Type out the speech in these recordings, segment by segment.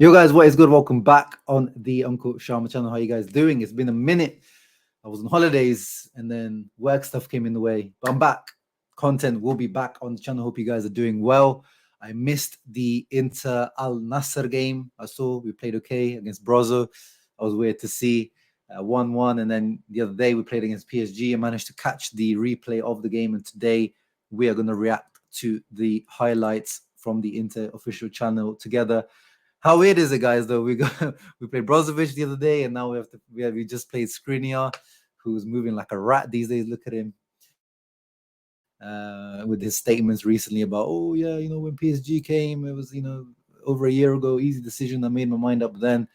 Yo guys, what is good? Welcome back on the Uncle Sharma channel. How you guys doing? It's been a minute. I was on holidays and then work stuff came in the way, but I'm back. Content will be back on the channel. Hope you guys are doing well. I missed the Inter Al Nassr game. I saw we played okay against Brozo. I was weird to see 1-1, and then the other day we played against PSG. I managed to catch the replay of the game, and today we are going to react to the highlights from the Inter official channel together. How weird is it, guys? Though we played Brozovic the other day, and now we just played Skriniar, who's moving like a rat these days. Look at him with his statements recently about, oh yeah, when PSG came, it was over a year ago, easy decision. I made my mind up then.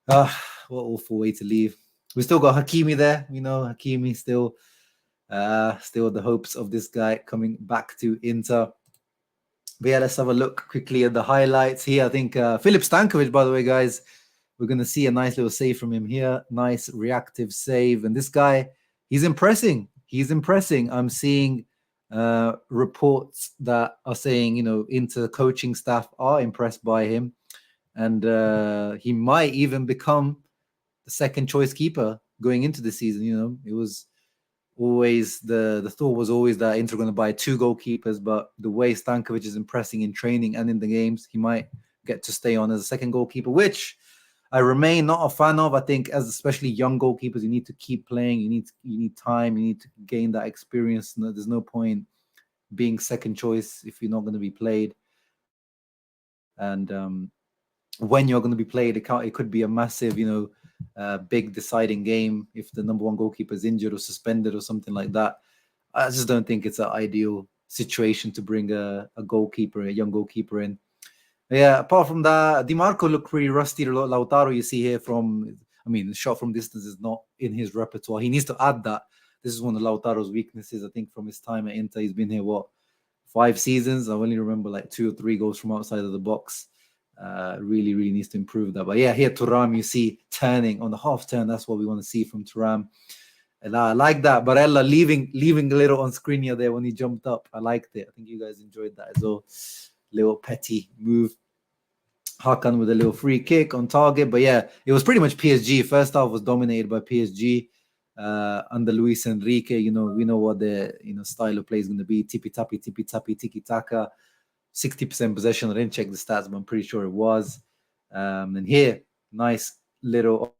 What awful way to leave. We still got Hakimi there. Hakimi still the hopes of this guy coming back to Inter. But yeah, let's have a look quickly at the highlights here. I think Filip Stankovic, by the way, guys, we're going to see a nice little save from him here. Nice reactive save. And this guy, he's impressing. He's impressing. I'm seeing reports that are saying, Inter coaching staff are impressed by him. And he might even become the second choice keeper going into the season. It was always the thought was always that Inter going to buy 2 goalkeepers, but the way Stankovic is impressing in training and in the games, he might get to stay on as a second goalkeeper, which I remain not a fan of. I think as especially young goalkeepers, you need to keep playing. You need time. You need to gain that experience. There's no point being second choice if you're not going to be played. And when you're going to be played, it could be a massive, big deciding game if the number 1 goalkeeper is injured or suspended or something like that. I just don't think it's an ideal situation to bring a young goalkeeper in. Yeah, apart from that, Di Marco looked pretty rusty. Lautaro, you see here the shot from distance is not in his repertoire. He needs to add that. This is one of Lautaro's weaknesses, I think, from his time at Inter. He's been here, 5 seasons? I only remember like 2 or 3 goals from outside of the box. Really needs to improve that. But yeah, here Thuram, you see turning on the half turn. That's what we want to see from Thuram. And I like that. Barella leaving a little on Skriniar there when he jumped up. I liked it. I think you guys enjoyed that as well. Little petty move. Hakan with a little free kick on target. But yeah, it was pretty much PSG. First half was dominated by PSG under Luis Enrique. We know what the style of play is going to be. Tippy-tappy, tiki-taka. 60% possession. I didn't check the stats, but I'm pretty sure it was. And here, nice little.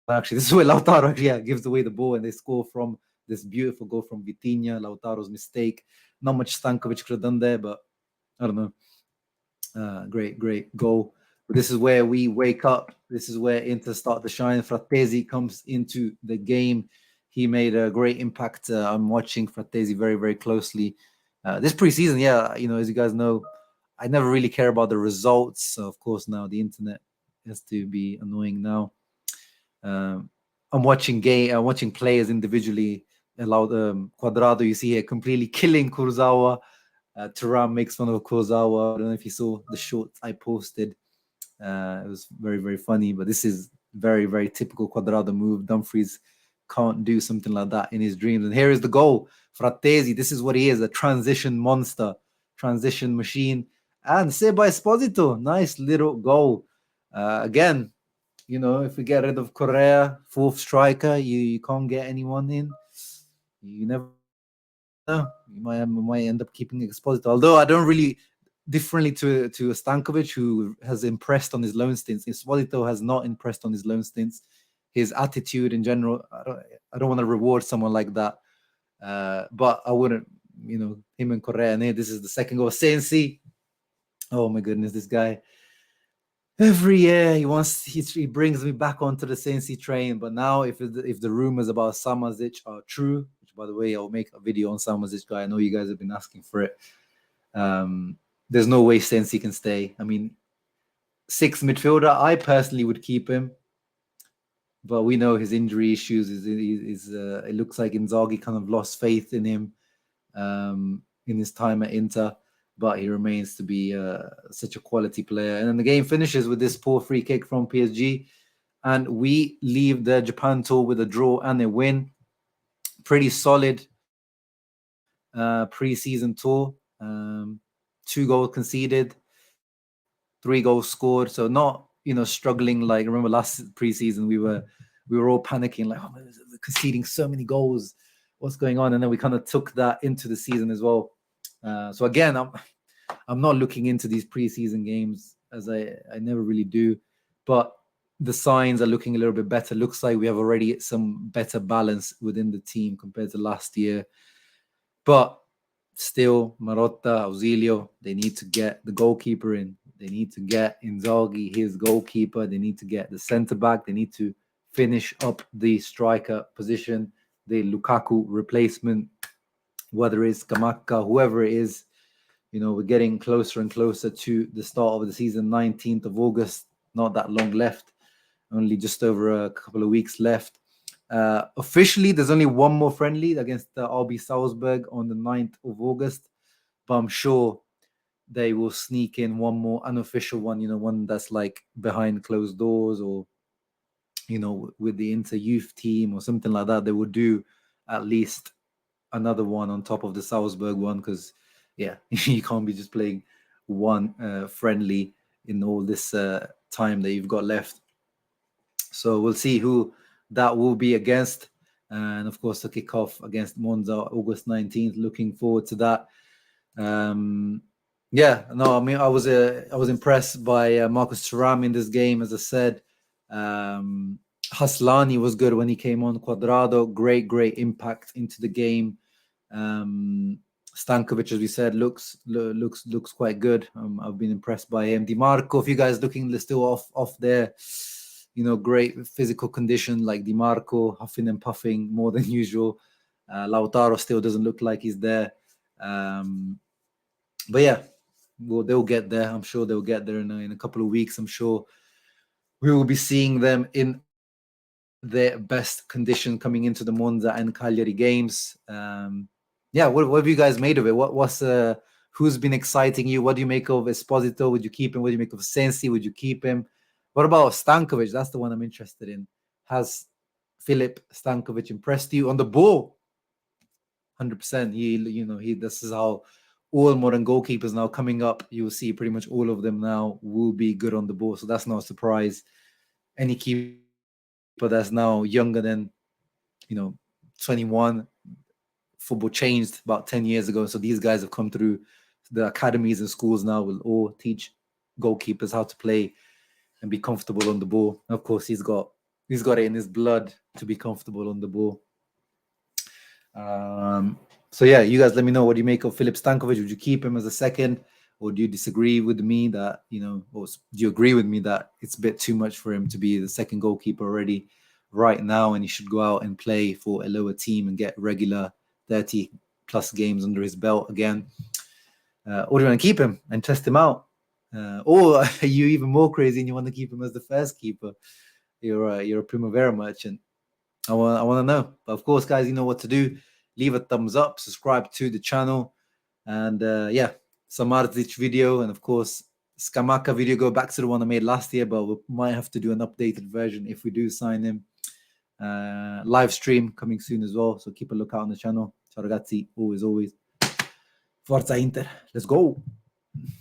Actually, this is where Lautaro gives away the ball, and they score from this beautiful goal from Vitinha. Lautaro's mistake. Not much Stankovic could have done there, but I don't know. Great goal. But this is where we wake up. This is where Inter start to shine. Frattesi comes into the game. He made a great impact. I'm watching Frattesi very, very closely. This preseason, as you guys know, I never really care about the results. So of course, now the internet has to be annoying now. I'm watching players individually. Quadrado, you see here, completely killing Kurzawa. Thuram makes fun of Kurzawa. I don't know if you saw the shorts I posted. It was very, very funny. But this is very, very typical Quadrado move. Dumfries can't do something like that in his dreams. And here is the goal. Frattesi, this is what he is, a transition monster, transition machine. And saved by Esposito. Nice little goal. Again, if we get rid of Correa, 4th striker, you can't get anyone in. You never know. You might end up keeping Esposito. Although I don't really, differently to Stankovic, who has impressed on his loan stints, Esposito has not impressed on his loan stints. His attitude in general, I don't want to reward someone like that. But I wouldn't, him and Correa. And this is the second goal. Sensi. Oh my goodness, this guy. Every year he brings me back onto the Sensi train. But now if the rumors about Samasic are true, which by the way, I'll make a video on Samasic guy. I know you guys have been asking for it. There's no way Sensi can stay. 6th midfielder, I personally would keep him. But we know his injury issues. It looks like Inzaghi kind of lost faith in him in his time at Inter. But he remains to be such a quality player. And then the game finishes with this poor free kick from PSG. And we leave the Japan tour with a draw and a win. Pretty solid preseason tour. 2 goals conceded. 3 goals scored. So not, struggling like, remember last preseason we were all panicking like, oh, we're conceding so many goals. What's going on? And then we kind of took that into the season as well. So again, I'm not looking into these preseason games, as I never really do, but the signs are looking a little bit better. Looks like we have already some better balance within the team compared to last year. But still, Marotta, Ausilio, they need to get the goalkeeper in. They need to get Inzaghi, his goalkeeper. They need to get the centre-back. They need to finish up the striker position, the Lukaku replacement, whether it's Kamaka, whoever it is. We're getting closer and closer to the start of the season, 19th of August, not that long left, only just over a couple of weeks left. Officially, there's only one more friendly against RB Salzburg on the 9th of August, but I'm sure they will sneak in one more unofficial one, one that's like behind closed doors or, with the Inter youth team or something like that. They will do at least another one on top of the Salzburg one because, yeah, you can't be just playing one friendly in all this time that you've got left. So we'll see who that will be against. And of course, the kickoff against Monza, August 19th. Looking forward to that. I was impressed by Marcus Thuram in this game, as I said. Haslani was good when he came on. Cuadrado, great impact into the game. Stankovic, as we said, looks quite good. I've been impressed by him. Di Marco, if you guys looking still off there, great physical condition like Di Marco, huffing and puffing more than usual. Lautaro still doesn't look like he's there. But yeah, they'll get there. I'm sure they'll get there in a couple of weeks. I'm sure we will be seeing them in their best condition coming into the Monza and Cagliari games. What have you guys made of it? Who's been exciting you? What do you make of Esposito? Would you keep him? What do you make of Sensi? Would you keep him? What about Stankovic? That's the one I'm interested in. Has Filip Stankovic impressed you on the ball? 100%. This is how all modern goalkeepers now coming up. You'll see pretty much all of them now will be good on the ball. So that's not a surprise. Any keeper that's now younger than 21, football changed about 10 years ago. So these guys have come through the academies and schools now will all teach goalkeepers how to play and be comfortable on the ball. And of course, he's got it in his blood to be comfortable on the ball. So yeah, you guys let me know what do you make of Filip Stankovic. Would you keep him as a second, or do you disagree with me that or do you agree with me that it's a bit too much for him to be the second goalkeeper already right now, and he should go out and play for a lower team and get regular 30 plus games under his belt again? Or do you want to keep him and test him out? Or are you even more crazy and you want to keep him as the first keeper? You're a Primavera merchant. I want to know. But of course, guys, you know what to do. Leave a thumbs up, subscribe to the channel, and Samardzic video, and of course Skamaka video. Go back to the one I made last year, but we might have to do an updated version if we do sign him. Live stream coming soon as well, so keep a lookout on the channel. Ciao ragazzi, always Forza Inter, let's go.